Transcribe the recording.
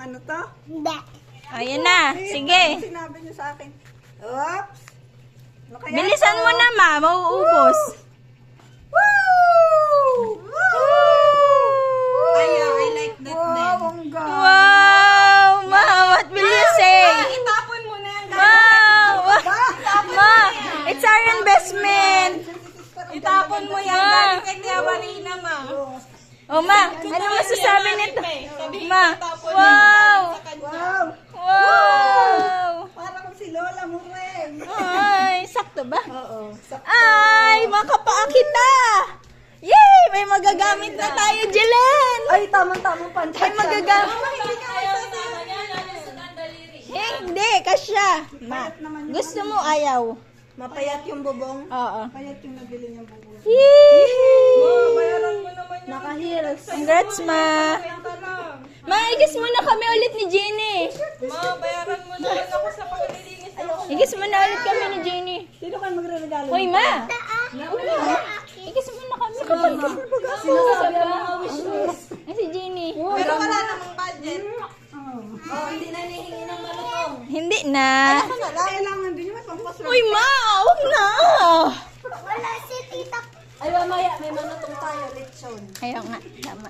ano to? Hindi. Ayan na. Sige. Ano sinabi niyo sa akin? Oops! Ano kaya Bilisan to? mo na, ma. Mauubos. Woo! Ay, I like that Wow, din. ang ganda. Wow! Ma, what will you say? Itapon mo na yan. Wow! Ma, it's our investment. Itapon mo yan. Ma. Galing kay Tia Marina, ma. Oh, ma. Ano masasabi nito? Sabihin Ma. ko, itapon Wow! mo sa kanya. Wow! Wow! Parang si Lola mo rin. Ay, sakto ba? Oo. Ay, makapaa kita! Yay! May magagamit na tayo, Jelen! Ay, tamang-tamang panchat. May magagamit. Hindi, kasya. Ma, gusto mo ayaw? Mapayat yung bubong. Oo. Payat yung nabili niyang bubong. Yee! Bayaran mo naman yan. Naka-heels. Congrats, ma. Ma, igis mo na kami ulit ni Jenny. Ma, bayaran mo naman ako sa paglilinis ako. Igis mo na ulit kami ni Jenny. Sino kayo magre-regalo? Hoy, ma. Igis mo na kami. Sinasabi ang mga wish list. Ay, si Jenny. Pero wala namang budget. Oh, hindi na nihingi ng malutong. Hindi na. Kailangan din yung pampaswerte. Uy, ma. Huwag na. Wala si tita. Ay, mamaya, may malutong tayo, lechon. Ayaw nga. Tama.